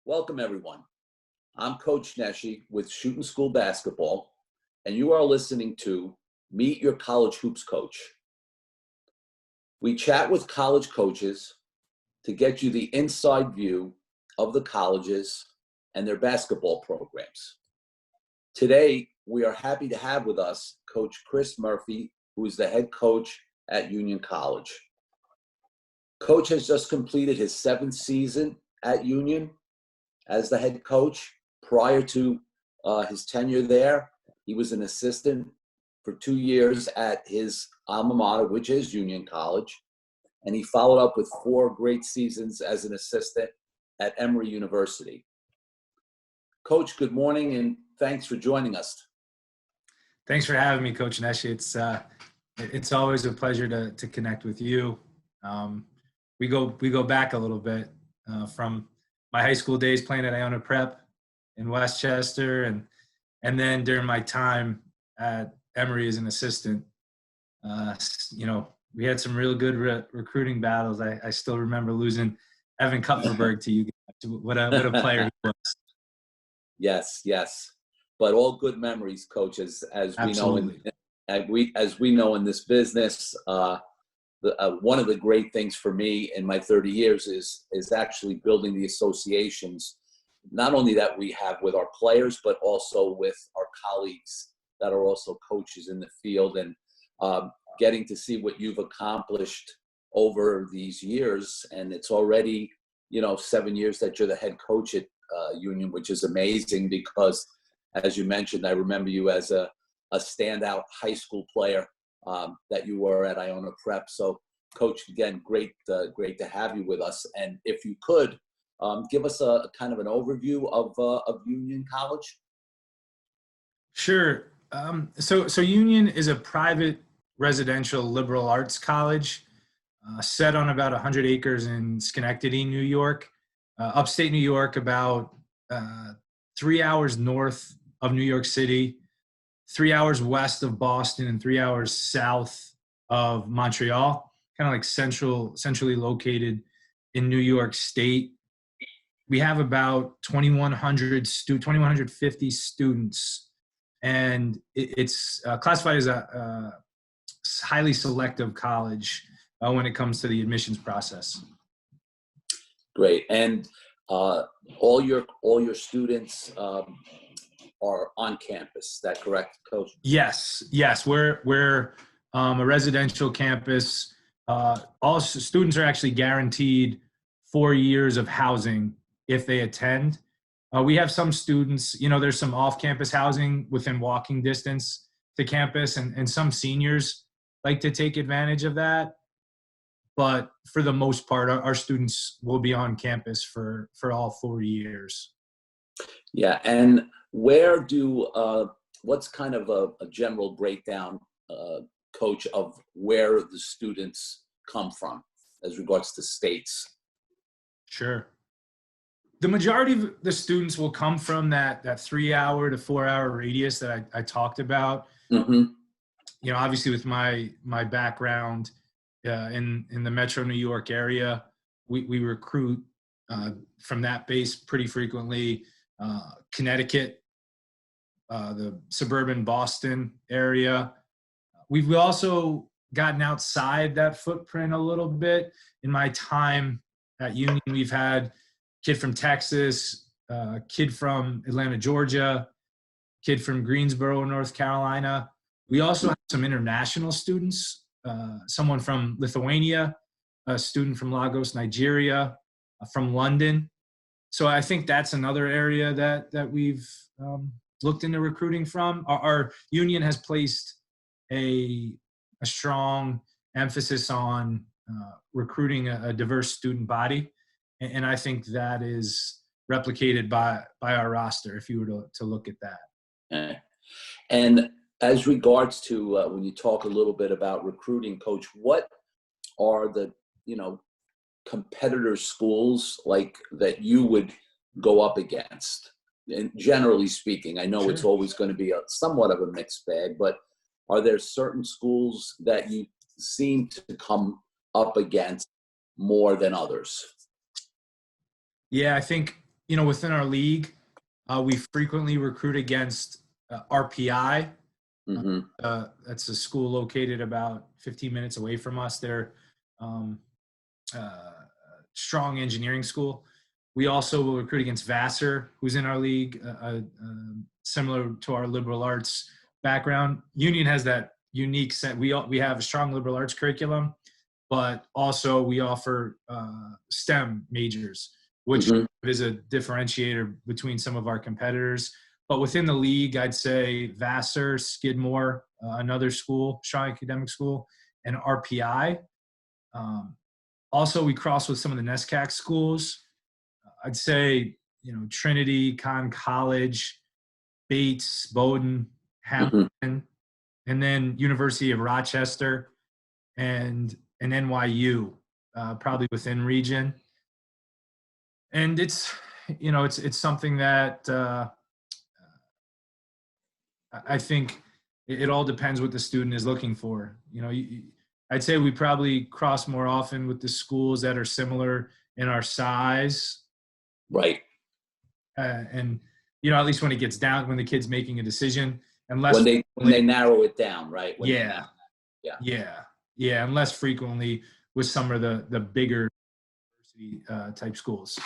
Welcome, everyone. I'm Coach Neshi with Shooting School Basketball, and you are listening to Meet Your College Hoops Coach. We chat with college coaches to get you the inside view of the colleges and their basketball programs. Today, we are happy to have with us Coach Chris Murphy, who is the head coach at Union College. Coach has just completed his 7th season at Union as the head coach. Prior to his tenure there, he was an assistant for 2 years at his alma mater, which is Union College. And he followed up with 4 great seasons as an assistant at Emory University. Coach, good morning, and thanks for joining us. Thanks for having me, Coach Neshi. It's always a pleasure to connect with you. We go back a little bit from my high school days playing at Iona Prep in Westchester, and then during my time at Emory as an assistant. We had some real good recruiting battles. I still remember losing Evan Kupferberg to you guys. What a player he was. Yes. But all good memories, Coach, as we know in this business. One of the great things for me in my 30 years is actually building the associations, not only that we have with our players, but also with our colleagues that are also coaches in the field, and getting to see what you've accomplished over these years. And it's already, 7 years that you're the head coach at Union, which is amazing because, as you mentioned, I remember you as a standout high school player that you were at Iona Prep. So, Coach, again, great to have you with us. And if you could, give us a kind of an overview of Union College. Sure. So Union is a private residential liberal arts college set on about 100 acres in Schenectady, New York, upstate New York, about 3 hours north of New York City, 3 hours west of Boston, and 3 hours south of Montreal, kind of like centrally located in New York State. We have about 2,150 students, and it's classified as a highly selective college when it comes to the admissions process. Great. And all your students are on campus. Is that correct, Coach? Yes. We're a residential campus. All students are actually guaranteed 4 years of housing if they attend. We have some students, there's some off-campus housing within walking distance to campus, and some seniors like to take advantage of that. But for the most part, our students will be on campus for all 4 years. Yeah, and what's kind of a general breakdown, Coach, of where the students come from as regards to states? Sure. The majority of the students will come from that 3 hour to 4 hour radius that I talked about. Mm-hmm. Obviously with my background in the Metro New York area, we recruit from that base pretty frequently. Connecticut, the suburban Boston area. We've also gotten outside that footprint a little bit. In my time at Union, we've had kid from Texas, kid from Atlanta, Georgia, kid from Greensboro, North Carolina. We also have some international students, someone from Lithuania, a student from Lagos, Nigeria, from London. So I think that's another area that we've looked into recruiting from. Our union has placed a strong emphasis on recruiting a diverse student body. And I think that is replicated by our roster, if you were to look at that. Okay. And as regards to when you talk a little bit about recruiting, Coach, what are the competitor schools like that you would go up against? And generally speaking, I know Sure. It's always going to be somewhat of a mixed bag, but are there certain schools that you seem to come up against more than others? Yeah, I think within our league, we frequently recruit against RPI. Mm-hmm. That's a school located about 15 minutes away from us. They're um, uh, strong engineering school. We also will recruit against Vassar, who's in our league, similar to our liberal arts background. Union has that unique set. We have a strong liberal arts curriculum, but also we offer STEM majors, which Mm-hmm. is a differentiator between some of our competitors. But within the league, I'd say Vassar, Skidmore, another school, strong academic school, and RPI. Um, Also, we cross with some of the NESCAC schools. I'd say, Trinity, Conn College, Bates, Bowdoin, Mm-hmm. Hamilton, and then University of Rochester and NYU, probably within region. And it's something that I think it all depends what the student is looking for. I'd say we probably cross more often with the schools that are similar in our size, Right. and at least when it gets down, when the kid's making a decision, When unless they narrow it down, right? When they yeah, narrow, yeah. yeah, and less frequently with some of the bigger university type schools.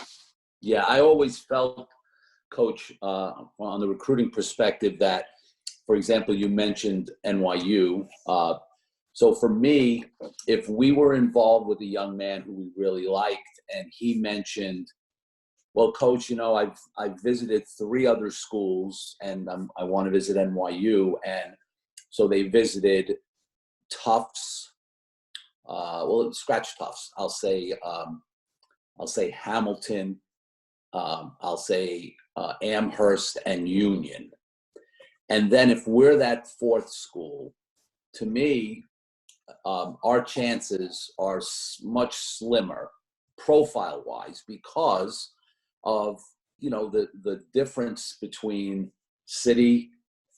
Yeah, I always felt, Coach, on the recruiting perspective that, for example, you mentioned NYU. So for me, if we were involved with a young man who we really liked, and he mentioned, "Well, Coach, I've visited 3 other schools, and I want to visit NYU," and so they visited Tufts. Well, scratch Tufts. I'll say Hamilton. I'll say Amherst and Union. And then if we're that 4th school, to me, our chances are much slimmer profile-wise because of the difference between city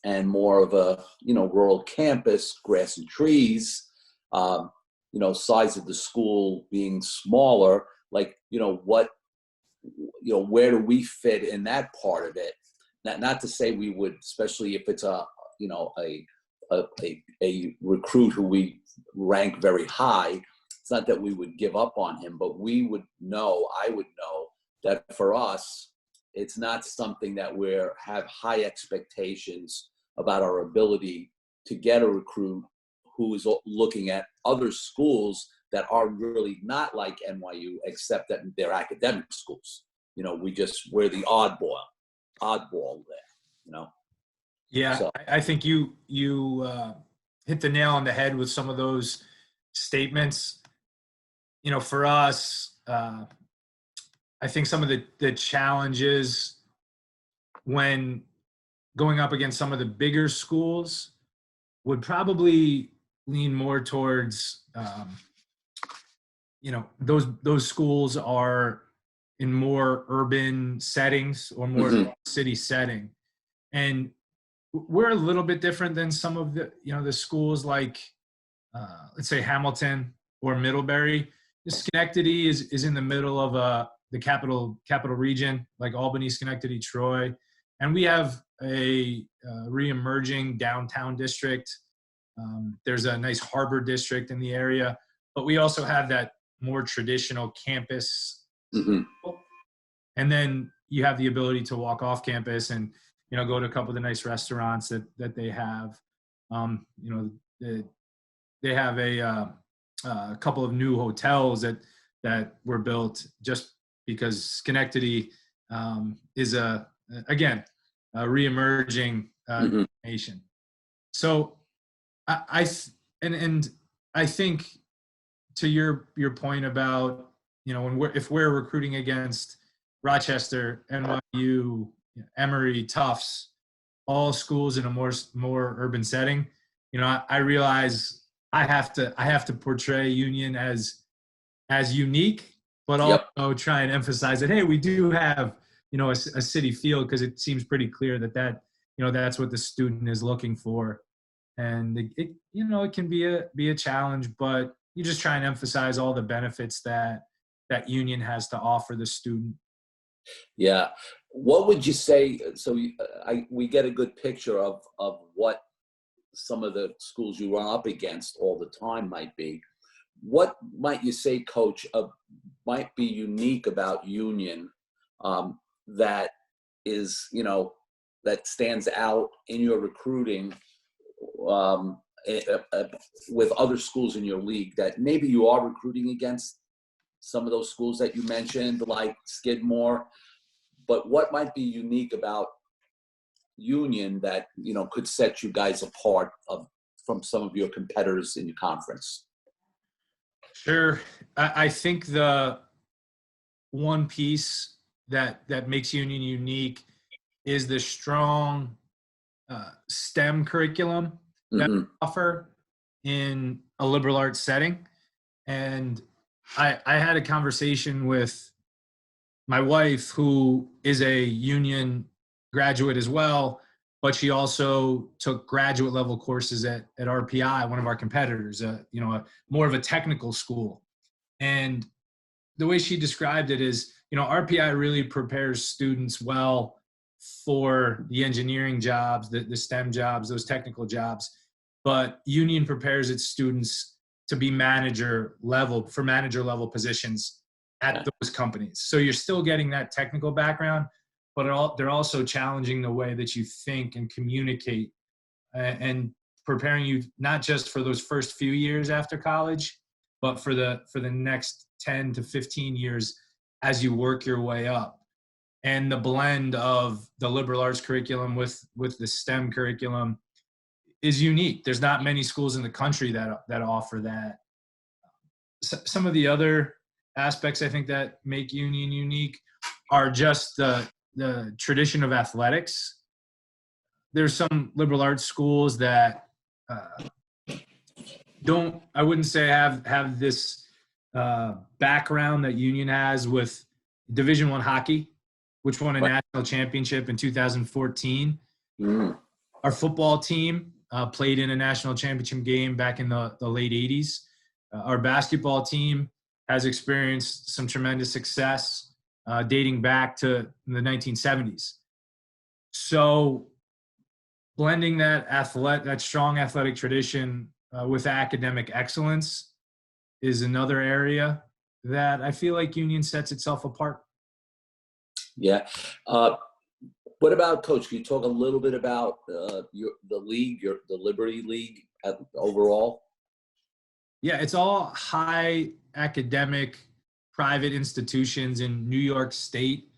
and more of a rural campus, grass and trees, size of the school being smaller. Like where do we fit in that part of it? Not to say we would, especially if it's a recruit who we rank very high. It's not that we would give up on him, but I would know that for us, it's not something that we have high expectations about our ability to get a recruit who is looking at other schools that are really not like NYU, except that they're academic schools. We're the oddball there. Yeah, So I think you hit the nail on the head with some of those statements. For us, I think some of the challenges when going up against some of the bigger schools would probably lean more towards, those schools are in more urban settings or more city setting, and we're a little bit different than some of the schools like, let's say Hamilton or Middlebury. Schenectady is in the middle of the capital region, like Albany, Schenectady, Troy, and we have a re-emerging downtown district. There's a nice harbor district in the area, but we also have that more traditional campus. mm-hmm. And then you have the ability to walk off campus and go to a couple of the nice restaurants that they have. They have a couple of new hotels that were built just because Schenectady is again a re-emerging nation. So and I think to your point about if we're recruiting against Rochester, NYU, Emory, Tufts, all schools in a more urban setting, I realize I have to portray Union as unique, but also try and emphasize that, hey, we do have a city feel, because it seems pretty clear that that's what the student is looking for, and it can be a challenge, but you just try and emphasize all the benefits that Union has to offer the student. Yeah. What would you say? So we get a good picture of what some of the schools you run up against all the time might be. What might you say, Coach, might be unique about Union, that is, that stands out in your recruiting, um, eh, uh, with other schools in your league that maybe you are recruiting against some of those schools that you mentioned, like Skidmore, but what might be unique about Union that, could set you guys apart from some of your competitors in your conference? Sure. I think the one piece that makes Union unique is the strong STEM curriculum that Hmm. we offer in a liberal arts setting. And I had a conversation with my wife, who is a Union graduate as well, but she also took graduate level courses at RPI, one of our competitors, more of a technical school. And the way she described it is, RPI really prepares students well for the engineering jobs, the STEM jobs, those technical jobs. But Union prepares its students to be manager level positions at those companies. So you're still getting that technical background, but they're also challenging the way that you think and communicate, and preparing you not just for those first few years after college, but for the next 10 to 15 years as you work your way up. And the blend of the liberal arts curriculum with the STEM curriculum is unique. There's not many schools in the country that offer that. Some of the other aspects I think that make Union unique are just the tradition of athletics. There's some liberal arts schools that I wouldn't say have this background that Union has with Division I hockey, which won a Right. national championship in 2014. Mm. Our football team played in a national championship game back in the late 80s. Our basketball team has experienced some tremendous success dating back to the 1970s. So blending that strong athletic tradition with academic excellence is another area that I feel like Union sets itself apart. Yeah. Uh, what about, Coach? Can you talk a little bit about the league, the Liberty League overall? Yeah, it's all high academic private institutions in New York State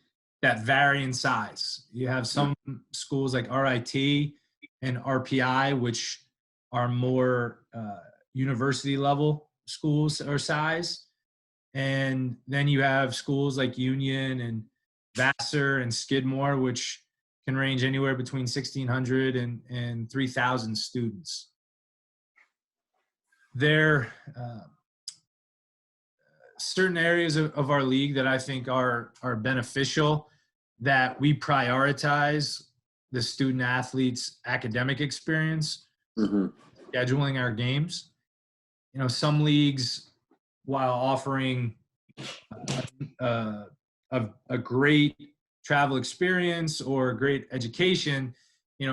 that vary in size. You have some schools like RIT and RPI, which are more university level schools or size. And then you have schools like Union and Vassar and Skidmore, which can range anywhere between 1,600 and 3,000 students. There certain areas of our league that I think are beneficial, that we prioritize the student athlete's academic experience, Hmm. scheduling our games. Some leagues, while offering a, a great travel experience or a great education,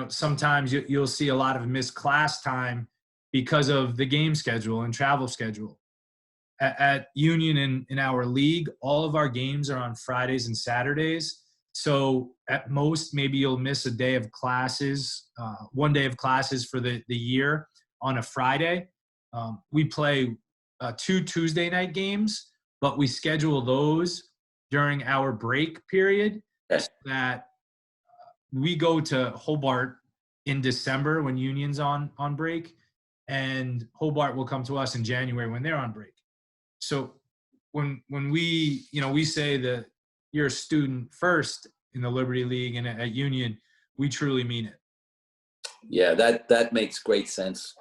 sometimes you'll see a lot of missed class time because of the game schedule and travel schedule. At Union in our league, all of our games are on Fridays and Saturdays. So at most, maybe you'll miss a day of classes, one day of classes for the year on a Friday. We play 2 Tuesday night games, but we schedule those during our break period, Okay. so that we go to Hobart in December when Union's on break, and Hobart will come to us in January when they're on break. So when we say that you're a student first in the Liberty League and at Union, we truly mean it. Yeah, that makes great sense.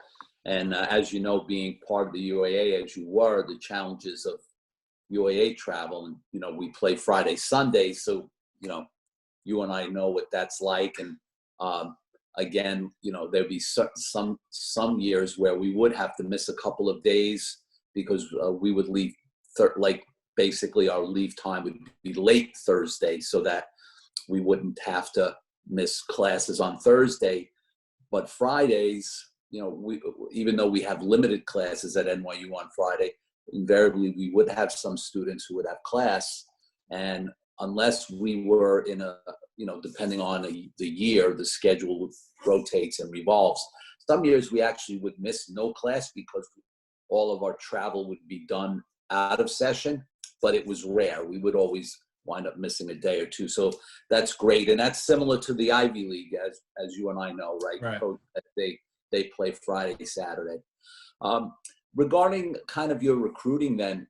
And as you know, being part of the UAA as you were, the challenges of UAA travel, and we play Friday, Sunday, so you and I know what that's like. And again, there'd be some years where we would have to miss a couple of days because we would leave like basically our leave time would be late Thursday so that we wouldn't have to miss classes on Thursday. But Fridays, even though we have limited classes at NYU on Friday, invariably we would have some students who would have class. And unless we were in depending on the year, the schedule rotates and revolves. Some years we actually would miss no class because all of our travel would be done out of session, but it was rare. We would always wind up missing a day or two. So that's great. And that's similar to the Ivy League, as you and I know, right? Right. So they play Friday, Saturday. Regarding kind of your recruiting then,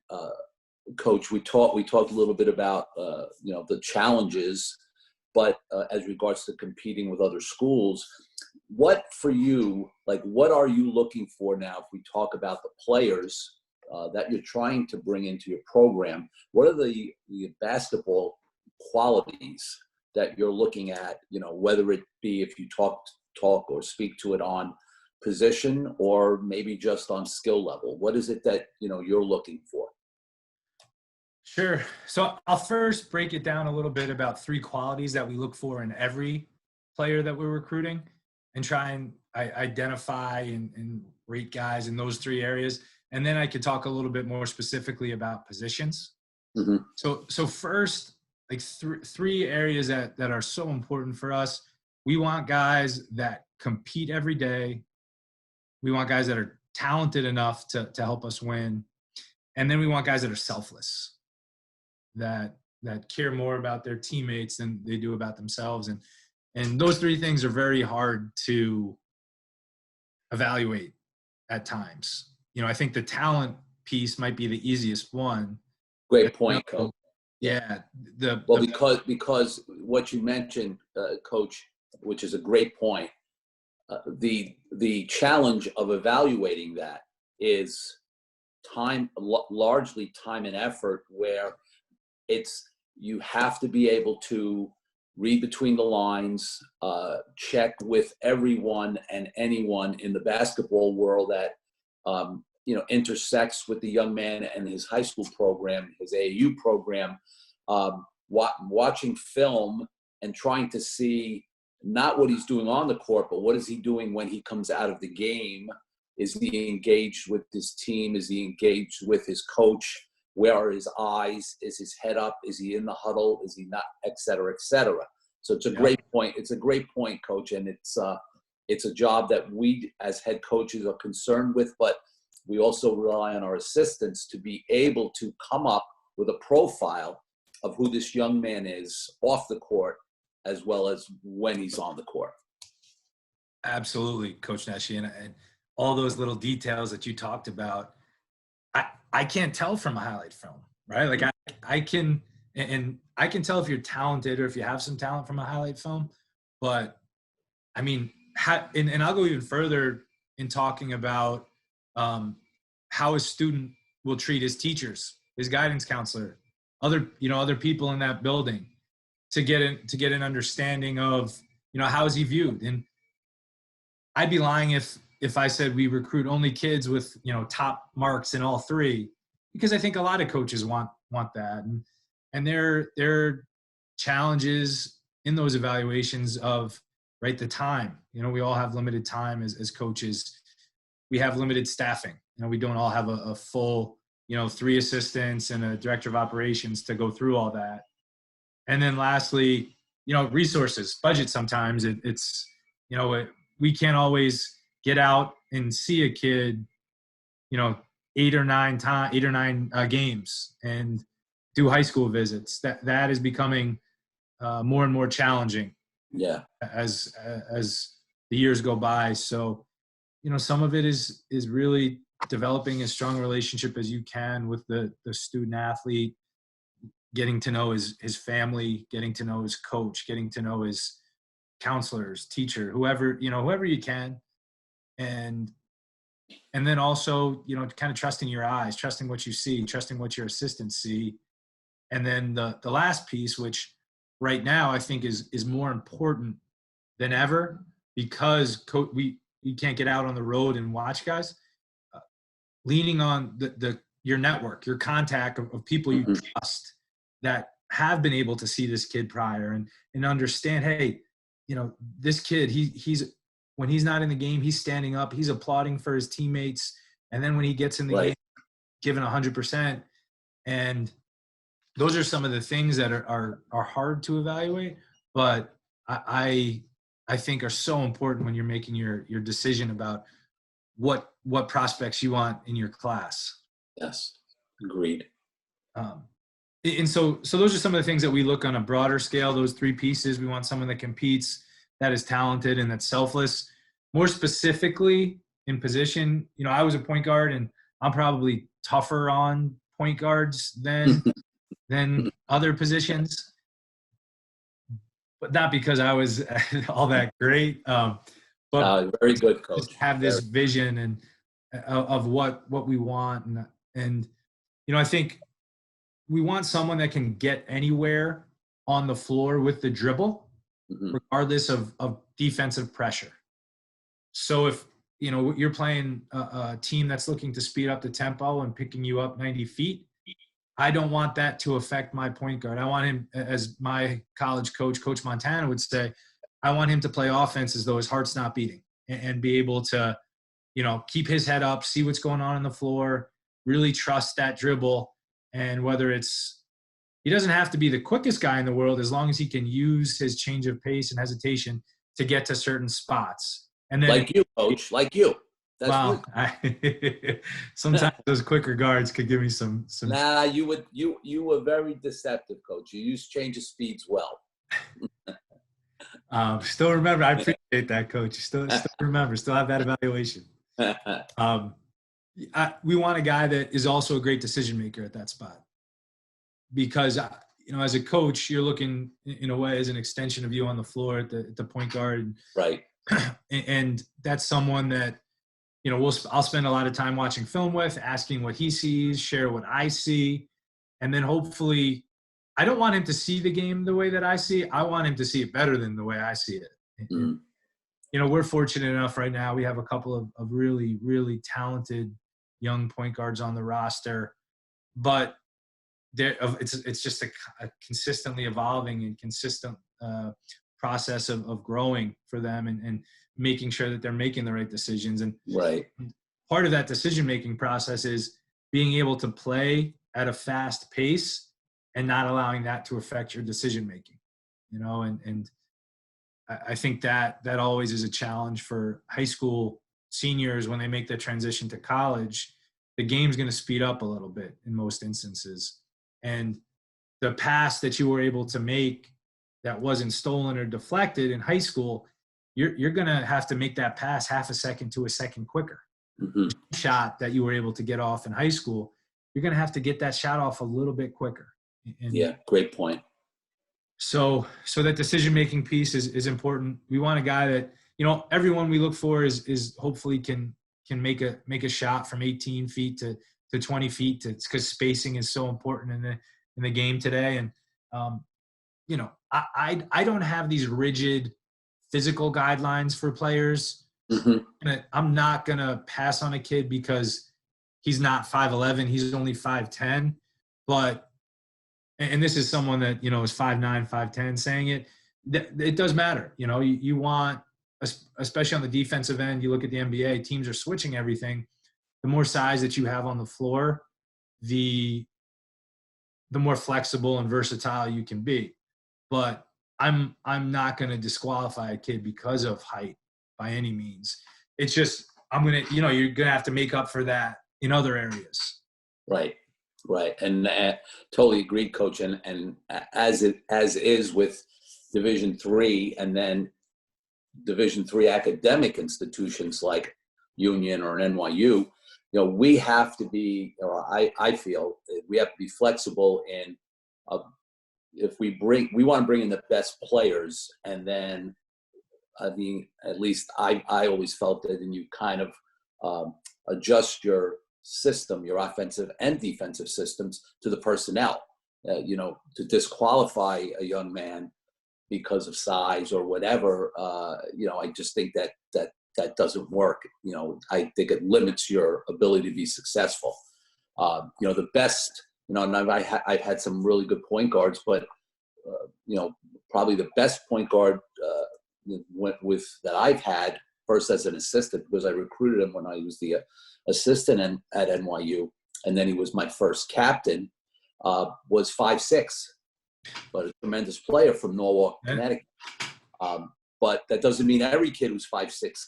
Coach, we talked a little bit about, the challenges, but as regards to competing with other schools, what for you, what are you looking for now if we talk about the players that you're trying to bring into your program? What are the basketball qualities that you're looking at, whether it be if you talk or speak to it on position or maybe just on skill level? What is it that, you're looking for? Sure. So I'll first break it down a little bit about 3 qualities that we look for in every player that we're recruiting and try and identify and rate guys in those 3 areas. And then I could talk a little bit more specifically about positions. Mm-hmm. So first, three areas that are so important for us. We want guys that compete every day. We want guys that are talented enough to help us win. And then we want guys that are selfless, that care more about their teammates than they do about themselves. And those 3 things are very hard to evaluate at times. I think the talent piece might be the easiest one. Great point, Coach. Yeah. Because what you mentioned, Coach, which is a great point, the challenge of evaluating that is largely time and effort, where you have to be able to read between the lines, check with everyone and anyone in the basketball world that intersects with the young man and his high school program, his AAU program, watching film and trying to see not what he's doing on the court, but what is he doing when he comes out of the game? Is he engaged with his team? Is he engaged with his coach? Where are his eyes? Is his head up? Is he in the huddle? Is he not? Et cetera, et cetera. So it's a great point. It's a great point, Coach. And it's a job that we as head coaches are concerned with, but we also rely on our assistants to be able to come up with a profile of who this young man is off the court as well as when he's on the court. Absolutely, Coach Neshi. And all those little details that you talked about, I can't tell from a highlight film, right? I can tell if you're talented or if you have some talent from a highlight film, but I mean, and I'll go even further in talking about how a student will treat his teachers, his guidance counselor, other people in that building, to get an understanding of, how is he viewed. And I'd be lying if I said we recruit only kids with, top marks in all 3, because I think a lot of coaches want that. And there are challenges in those evaluations of, right, the time. We all have limited time as coaches. We have limited staffing. We don't all have a full, 3 assistants and a director of operations to go through all that. And then lastly, resources, budget. Sometimes it's we can't always get out and see a kid, 8 or 9 games and do high school visits. That is becoming more and more challenging. Yeah. As the years go by. So, some of it is really developing as strong a relationship as you can with the student athlete, getting to know his family, getting to know his coach, getting to know his counselors, teacher, whoever you can. And then also, kind of trusting your eyes, trusting what you see, trusting what your assistants see. And then the last piece, which right now I think is more important than ever, because we can't get out on the road and watch guys, leaning on the your network, your contact of people you trust that have been able to see this kid prior and understand, hey, you know, this kid, he's when he's not in the game, he's standing up, he's applauding for his teammates. And then when he gets in the game, giving 100%. And those are some of the things that are hard to evaluate, but I think are so important when you're making your decision about what prospects you want in your class. Yes, agreed. And so those are some of the things that we look on a broader scale. Those three pieces. We want someone that competes, that is talented, and that's selfless. More specifically in position, you know, I was a point guard, and I'm probably tougher on point guards than other positions, but not because I was all that great. But very good, coach. Just have this vision and of what we want, and you know, I think we want someone that can get anywhere on the floor with the dribble, regardless of defensive pressure. So if, you know, you're playing a team that's looking to speed up the tempo and picking you up 90 feet, I don't want that to affect my point guard. I want him, as my college coach, Coach Montana would say, I want him to play offense as though his heart's not beating and be able to, you know, keep his head up, see what's going on the floor, really trust that dribble. And whether it's, he doesn't have to be the quickest guy in the world, as long as he can use his change of pace and hesitation to get to certain spots. And then, like you, coach, like you. That's wow. Sometimes those quicker guards could give me some. Nah, you were very deceptive, coach. You used change of speeds well. Still remember, I appreciate that, coach. Still remember, still have that evaluation. We want a guy that is also a great decision maker at that spot, because you know, as a coach, you're looking in a way as an extension of you on the floor at the point guard, right? And that's someone that, you know, I'll spend a lot of time watching film with, asking what he sees, share what I see, and then hopefully, I don't want him to see the game the way that I see it. I want him to see it better than the way I see it. And, you know, we're fortunate enough right now. We have a couple of really, really talented young point guards on the roster, but it's just a consistently evolving and consistent process of growing for them and making sure that they're making the right decisions. And part of that decision-making process is being able to play at a fast pace and not allowing that to affect your decision-making, you know, and I think that always is a challenge for high school seniors when they make the transition to college. The game's going to speed up a little bit in most instances. And the pass that you were able to make that wasn't stolen or deflected in high school, you're going to have to make that pass half a second to a second quicker. Shot that you were able to get off in high school, you're going to have to get that shot off a little bit quicker. And yeah, great point. So that decision-making piece is important. We want a guy that, you know, everyone we look for is hopefully can make a shot from 18 feet to 20 feet, because spacing is so important in the game today. And you know, I don't have these rigid physical guidelines for players. I'm not gonna pass on a kid because he's not 5'11", he's only 5'10", but and this is someone that, you know, is 5'9", 5'10", saying it does matter. You know, you want, especially on the defensive end, you look at the NBA, teams are switching everything. The more size that you have on the floor, the more flexible and versatile you can be. But I'm not going to disqualify a kid because of height by any means. It's just, you're going to have to make up for that in other areas. Right. And totally agreed, Coach. And as is with Division III and then Division III academic institutions like Union or NYU, you know, we have to be, or I feel we have to be flexible in, if we want to bring in the best players, and then, I mean, at least I always felt that, and you kind of adjust your system, your offensive and defensive systems to the personnel. You know, to disqualify a young man because of size or whatever, you know, I just think that doesn't work. You know, I think it limits your ability to be successful. The best, and I've had some really good point guards, but probably the best point guard that I've had first as an assistant, because I recruited him when I was the assistant at NYU, and then he was my first captain, was 5'6", but a tremendous player from Norwalk, Connecticut. But that doesn't mean every kid who's 5'6"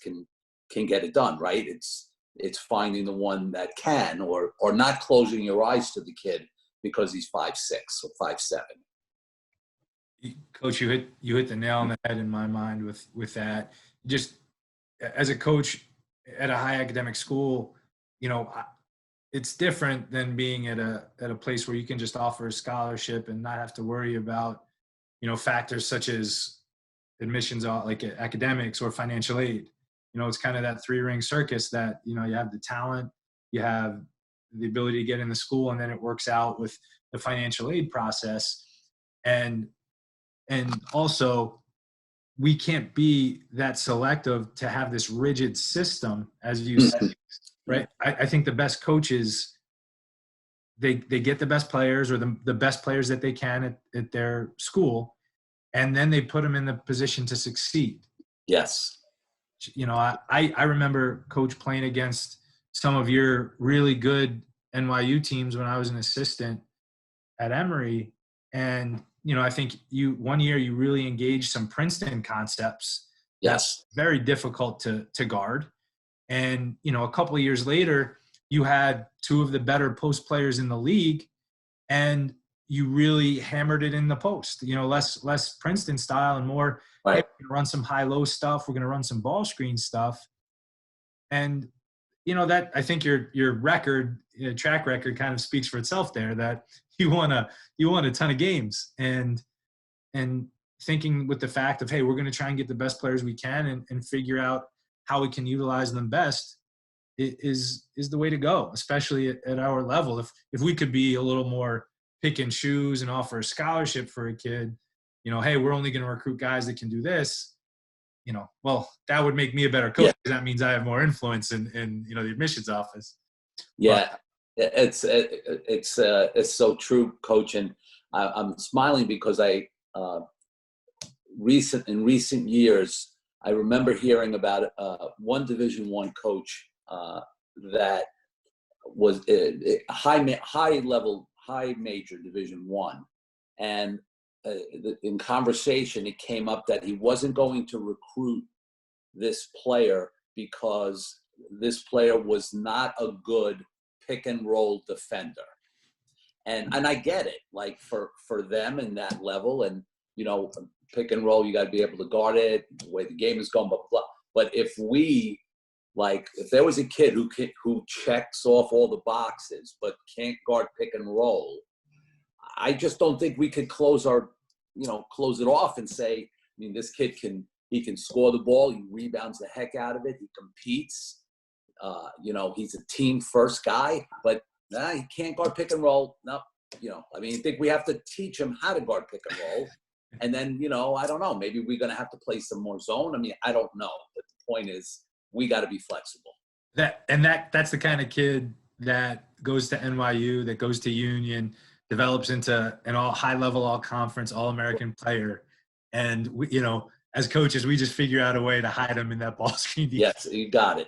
can get it done, right? It's finding the one that can, or not closing your eyes to the kid because he's 5'6" or 5'7". Coach, you hit the nail on the head in my mind with that. Just as a coach at a high academic school, it's different than being at a place where you can just offer a scholarship and not have to worry about, factors such as admissions, like academics or financial aid. It's kind of that three-ring circus that, you have the talent, you have the ability to get in the school, and then it works out with the financial aid process. And also, we can't be that selective to have this rigid system, as you said, right? I think the best coaches, they get the best players, or the best players that they can at their school, and then they put them in the position to succeed. Yes. I remember, Coach, playing against some of your really good NYU teams when I was an assistant at Emory. And, I think one year you really engaged some Princeton concepts. Yes. That's very difficult to guard. And, a couple of years later, you had two of the better post players in the league, and you really hammered it in the post, less Princeton style and more, right. Hey, we're going to run some high-low stuff. We're going to run some ball screen stuff. And, that I think your record, track record kind of speaks for itself there, that you won a ton of games, and thinking with the fact of, hey, we're going to try and get the best players we can and figure out how we can utilize them best is the way to go, especially at our level. If we could be a little more pick and choose and offer a scholarship for a kid, hey, we're only going to recruit guys that can do this, well, that would make me a better coach. Yeah. That means I have more influence in the admissions office. Yeah, but it's so true, Coach. And I'm smiling because in recent years, I remember hearing about one Division I coach that was a high level, high major Division I, and in conversation, it came up that he wasn't going to recruit this player because this player was not a good pick and roll defender. And I get it, like for them in that level, and pick and roll, you got to be able to guard it, the way the game is going, blah, blah, blah. But if there was a kid who checks off all the boxes but can't guard pick and roll, I just don't think we could close it off and say, this kid can score the ball, he rebounds the heck out of it, he competes, he's a team first guy, but he can't guard pick and roll. No, I think we have to teach him how to guard pick and roll. And then, I don't know, maybe we're going to have to play some more zone. I don't know. But the point is, we got to be flexible. That's the kind of kid that goes to NYU, that goes to Union, develops into an high-level, all-conference, all-American player. And, as coaches, we just figure out a way to hide them in that ball screen defense. Yes, you got it.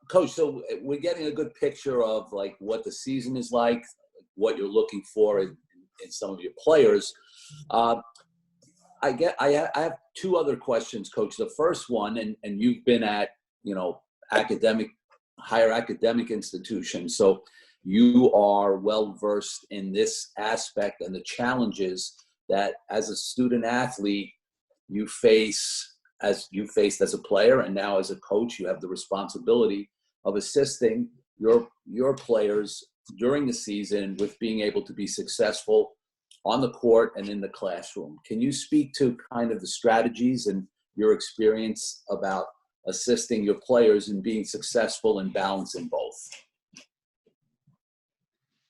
Coach, so we're getting a good picture of, like, what the season is like, what you're looking for in some of your players. I have two other questions, Coach. The first one, and you've been at, higher academic institutions, so you are well versed in this aspect and the challenges that as a student athlete you faced as a player, and now as a coach you have the responsibility of assisting your players during the season with being able to be successful on the court and in the classroom. Can you speak to kind of the strategies and your experience about assisting your players in being successful and balancing both?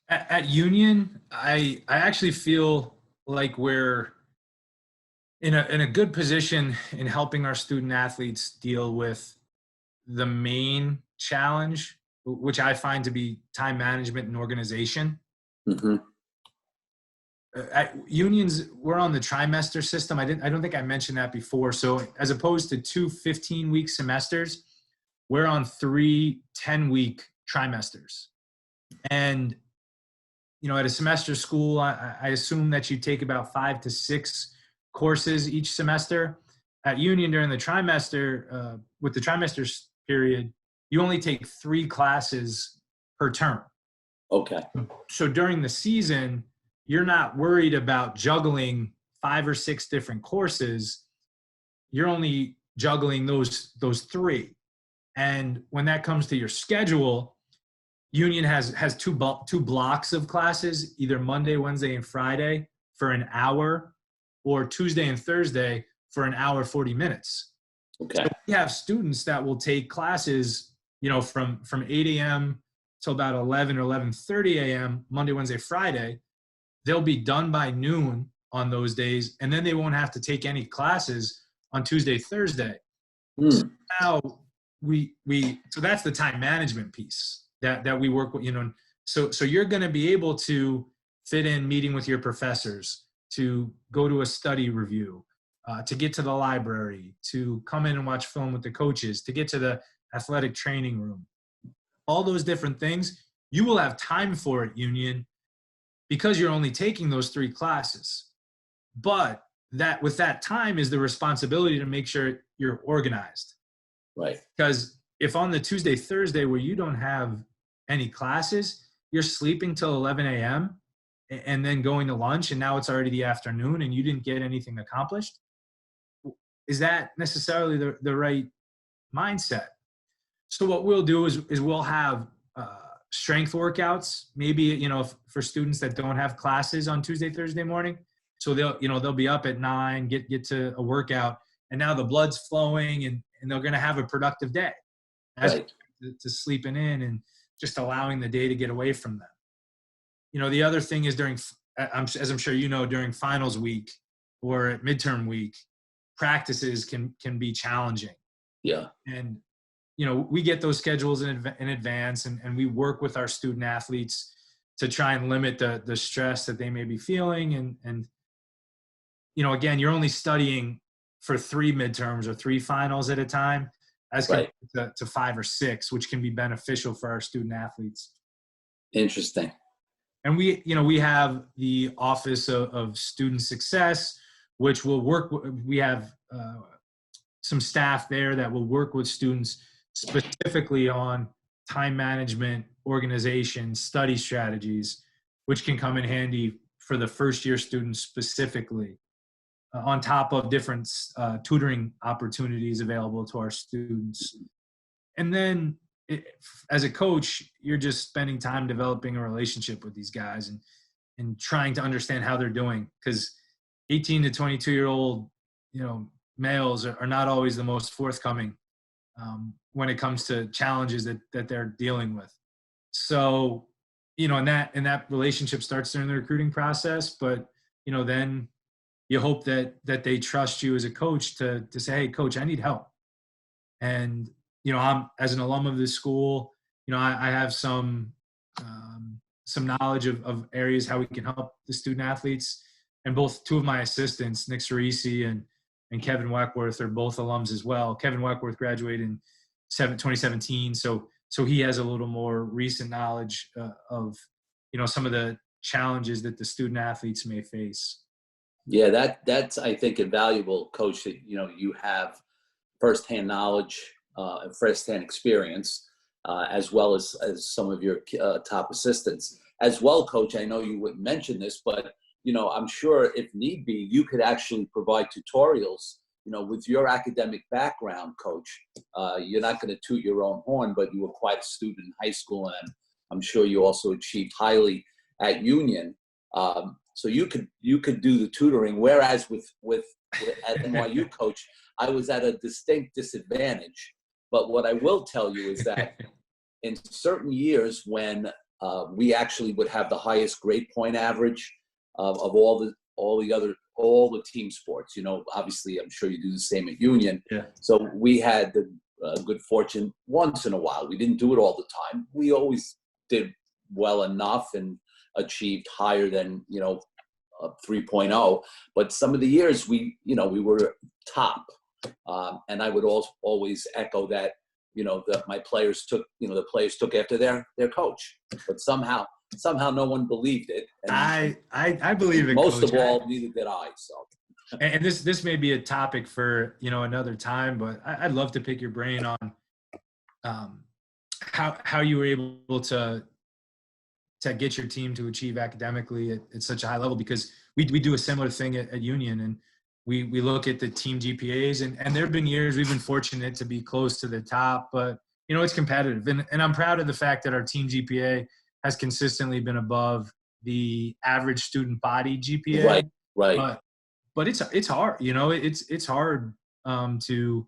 At Union, I actually feel like we're in a good position in helping our student athletes deal with the main challenge which I find to be time management and organization. Mm-hmm. At unions, we're on the trimester system. I don't think I mentioned that before. So as opposed to 2 15-week semesters, we're on 3 10-week trimesters. And, at a semester school, I assume that you take about 5 to 6 courses each semester. At union during the trimester, with the trimester period, you only take 3 classes per term. Okay. So during the season, you're not worried about juggling 5 or 6 different courses. You're only juggling those 3. And when that comes to your schedule, union has two blocks of classes, either Monday, Wednesday, and Friday for an hour, or Tuesday and Thursday for an hour, 40 minutes. Okay. So we have students that will take classes, from 8 a.m. till about 11 or 11:30 a.m. Monday, Wednesday, Friday. They'll be done by noon on those days, and then they won't have to take any classes on Tuesday, Thursday. So now so that's the time management piece that we work with, so you're going to be able to fit in meeting with your professors, to go to a study review, to get to the library, to come in and watch film with the coaches, to get to the athletic training room, all those different things. You will have time for it, union, because you're only taking those 3 classes. But that with that time is the responsibility to make sure you're organized. Right. Because if on the Tuesday, Thursday where you don't have any classes, you're sleeping till 11 a.m. and then going to lunch, and now it's already the afternoon and you didn't get anything accomplished, is that necessarily the right mindset? So what we'll do is we'll have strength workouts, maybe, for students that don't have classes on Tuesday, Thursday morning. So they'll be up at 9, get to a workout, and now the blood's flowing, and they're going to have a productive day as Right. to sleeping in and just allowing the day to get away from them. The other thing is as I'm sure during finals week or at midterm week, practices can be challenging. Yeah. And we get those schedules in advance, and we work with our student athletes to try and limit the stress that they may be feeling. And again, you're only studying for 3 midterms or 3 finals at a time, as Right. compared to 5 or 6, which can be beneficial for our student athletes. Interesting. And we have the Office of Student Success, which will work. We have some staff there that will work with students specifically on time management, organization, study strategies, which can come in handy for the first year students specifically, on top of different tutoring opportunities available to our students. And then as a coach, you're just spending time developing a relationship with these guys and trying to understand how they're doing, because 18 to 22-year-old, males are not always the most forthcoming when it comes to challenges that they're dealing with. So, and that relationship starts during the recruiting process, but, then you hope that they trust you as a coach to say, hey, coach, I need help. And, I'm, as an alum of this school, I have some knowledge of areas how we can help the student athletes. And both 2 of my assistants, Nick Cerisi and Kevin Weckworth, are both alums as well. Kevin Weckworth graduated in 2017. So he has a little more recent knowledge of, some of the challenges that the student athletes may face. Yeah, that's, I think, invaluable, Coach, that, you have firsthand knowledge and firsthand experience, as well as some of your top assistants. As well, Coach, I know you wouldn't mention this, but, I'm sure if need be, you could actually provide tutorials, with your academic background, Coach. You're not going to toot your own horn, but you were quite a student in high school, and I'm sure you also achieved highly at Union. So you could do the tutoring, whereas with at NYU, Coach, I was at a distinct disadvantage. But what I will tell you is that in certain years when we actually would have the highest grade point average of all the team sports, obviously I'm sure you do the same at Union. Yeah. So we had the good fortune once in a while. We didn't do it all the time. We always did well enough and achieved higher than, 3.0. But some of the years we were top. And I would also always echo that, that my players took, the players took after their coach. But somehow no one believed it. And I believe it, most Coach. of all, neither did I. So. And this may be a topic for another time, but I'd love to pick your brain on how you were able to get your team to achieve academically at such a high level, because we do a similar thing at Union, and we look at the team GPAs, and there have been years we've been fortunate to be close to the top, but it's competitive, and I'm proud of the fact that our team GPA has consistently been above the average student body GPA. Right. But it's hard, it's hard to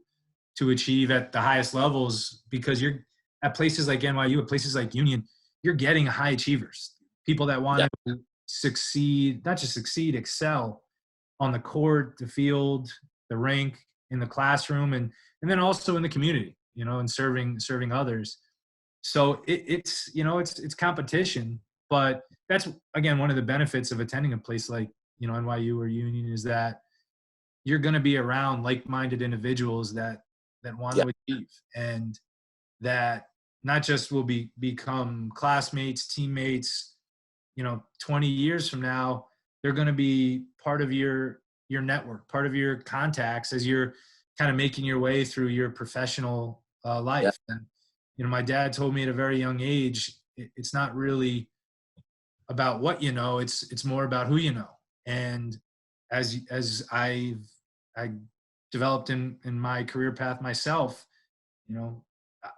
achieve at the highest levels, because you're at places like NYU, at places like Union, you're getting high achievers, people that want to succeed, not just succeed, excel on the court, the field, the rink, in the classroom, and then also in the community, and serving others. So it's competition, but that's, again, one of the benefits of attending a place like NYU or Union, is that you're going to be around like-minded individuals that want to achieve, and that not just will become classmates, teammates, 20 years from now, they're going to be part of your network, part of your contacts as you're kind of making your way through your professional life. And, my dad told me at a very young age, it's not really about what it's more about who you know. And as I developed in my career path myself,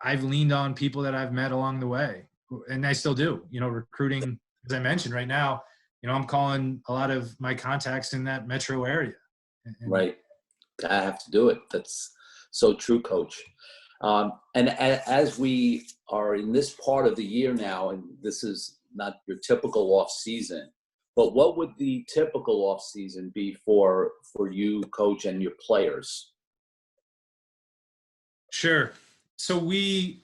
I've leaned on people that I've met along the way, and I still do. Recruiting, as I mentioned, right now, I'm calling a lot of my contacts in that metro area. Right. I have to do it. That's so true, Coach. And as we are in this part of the year now, and this is not your typical off season, but what would the typical off season be for you, Coach, and your players? Sure. So we,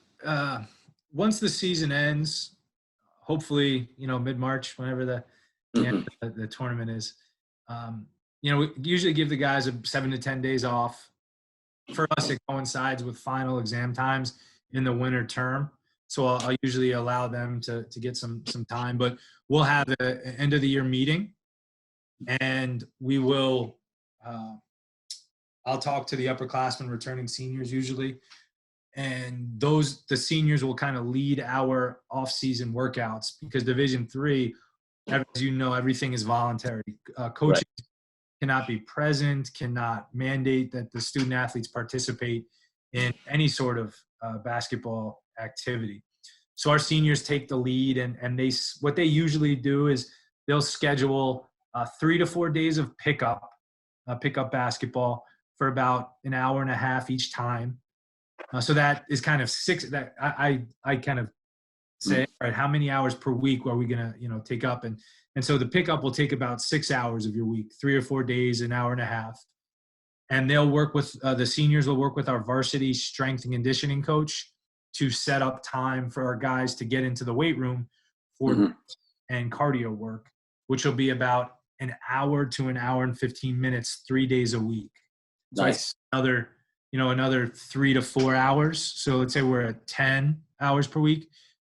once the season ends, hopefully, mid-March, whenever the tournament is, we usually give the guys 7 to 10 days off. For us, it coincides with final exam times in the winter term. So I'll usually allow them to get some time, but we'll have an end of the year meeting, and we will, I'll talk to the upperclassmen, returning seniors usually, and the seniors will kind of lead our off-season workouts, because Division III, as everything is voluntary. Coaches cannot be present, cannot mandate that the student athletes participate in any sort of basketball activity. So our seniors take the lead, and what they usually do is they'll schedule 3 to 4 days of pickup basketball for about an hour and a half each time. So that is kind of six. That I kind of say, all right, how many hours per week are we gonna take up? And so the pickup will take about 6 hours of your week, 3 or 4 days, an hour and a half. And they'll work with the seniors will work with our varsity strength and conditioning coach to set up time for our guys to get into the weight room for and cardio work, which will be about an hour to an hour and 15 minutes, 3 days a week. So Nice. It's another 3 to 4 hours. So let's say we're at 10 hours per week.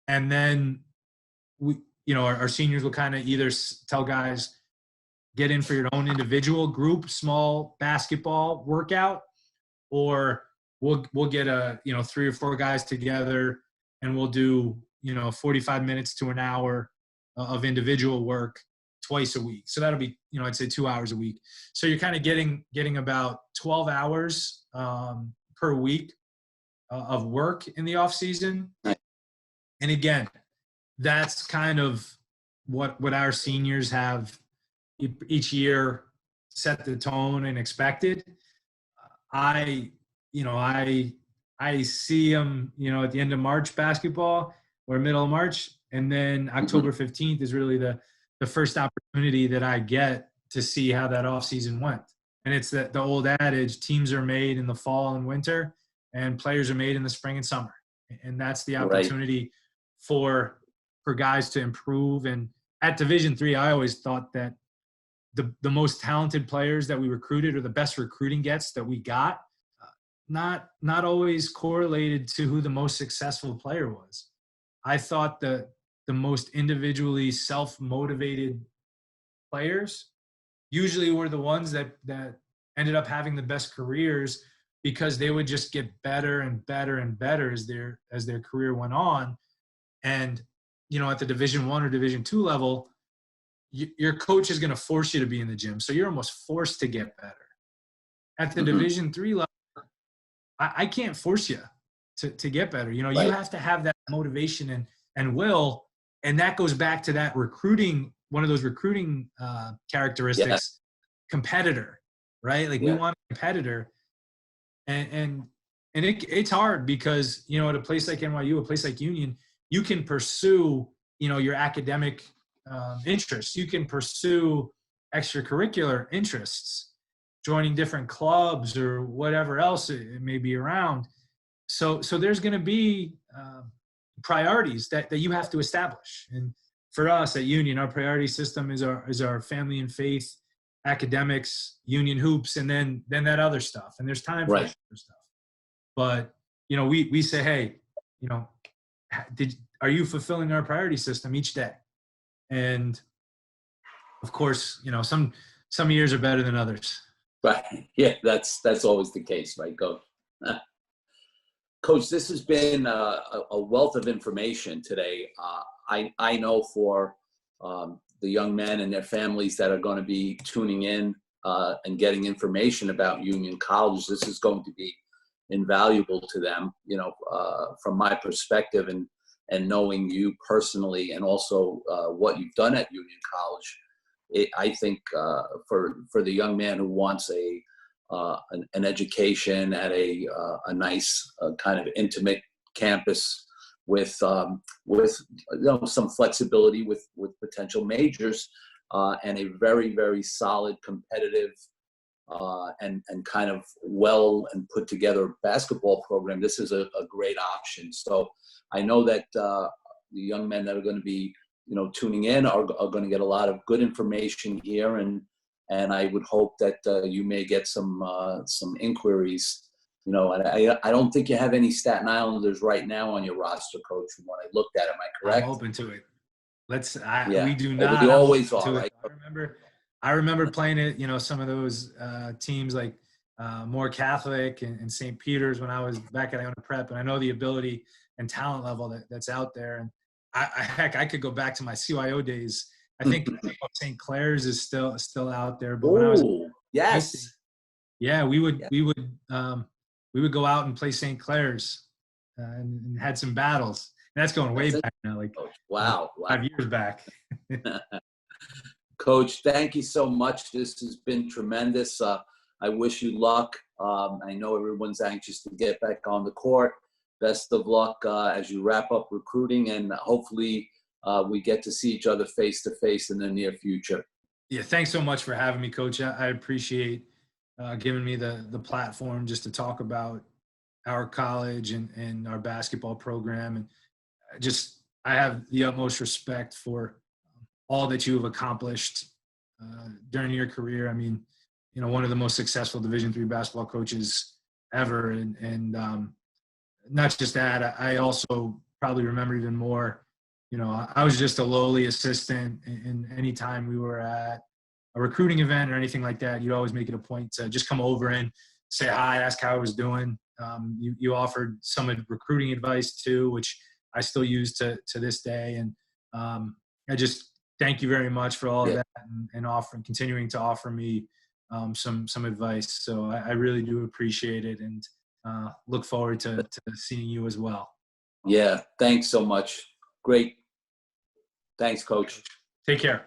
And then our seniors will kind of either tell guys, get in for your own individual group, small basketball workout, or we'll get 3 or 4 guys together and we'll do, 45 minutes to an hour of individual work twice a week. So that'll be, I'd say 2 hours a week. So you're kind of getting about 12 hours per week of work in the off season. And again, that's kind of what our seniors have each year set the tone and expected. I see them, at the end of March basketball or middle of March, and then October 15th is really the first opportunity that I get to see how that off season went. And it's the old adage, teams are made in the fall and winter. and players are made in the spring and summer. And that's the Right. opportunity for guys to improve. And at Division III, I always thought that the most talented players that we recruited, or the best recruiting gets that we got, not always correlated to who the most successful player was. I thought the most individually self-motivated players usually were the ones that ended up having the best careers, because they would just get better and better and better as their career went on. And at the Division I or Division II level, your coach is going to force you to be in the gym, so you're almost forced to get better. At the Division III level, I can't force you to get better. You have to have that motivation and will, and that goes back to that recruiting, one of those recruiting characteristics, competitor, right? Like we want a competitor, and it's hard because, at a place like NYU, a place like Union, you can pursue, your academic interests. You can pursue extracurricular interests, joining different clubs or whatever else it may be around. So there's going to be priorities that you have to establish. And for us at Union, our priority system is our family and faith, academics, Union hoops, and then that other stuff. And there's time for that other stuff. But we say, hey, are you fulfilling our priority system each day? And of course, some years are better than others. Right. Yeah, that's always the case, right, Coach? Coach, this has been a wealth of information today. I know for the young men and their families that are going to be tuning in and getting information about Union College, this is going to be invaluable to them, from my perspective, and knowing you personally, and also what you've done at Union College. I think for the young man who wants an education at a nice kind of intimate campus with some flexibility with potential majors, and a very, very solid, competitive and kind of well and put together basketball program, this is a great option. So I know that the young men that are going to be tuning in are going to get a lot of good information here, and I would hope that you may get some inquiries. And I don't think you have any Staten Islanders right now on your roster, Coach, from what I looked at. Am I correct? I'm open to it. We do Well, not. we always are, right? I remember playing it. Some of those teams like More Catholic and St. Peter's when I was back at Iona Prep, and I know the ability and talent level that's out there. And I could go back to my CYO days. I think St. Clair's is still out there. But when I was yes, we would go out and play St. Clair's and had some battles. And that's going way back now, like wow, 5 years back. Coach, thank you so much. This has been tremendous. I wish you luck. I know everyone's anxious to get back on the court. Best of luck as you wrap up recruiting, and hopefully we get to see each other face to face in the near future. Yeah, thanks so much for having me, Coach. I appreciate giving me the platform just to talk about our college and our basketball program. And I have the utmost respect for all that you have accomplished during your career. I mean, one of the most successful Division III basketball coaches ever. And not just that, I also probably remember even more, I was just a lowly assistant, and anytime we were at a recruiting event or anything like that, you'd always make it a point to just come over and say hi, ask how I was doing. You offered some recruiting advice too, which I still use to this day. And I just thank you very much for all of that and continuing to offer me some advice. So I really do appreciate it, and look forward to seeing you as well. Yeah, thanks so much. Great. Thanks, Coach. Take care.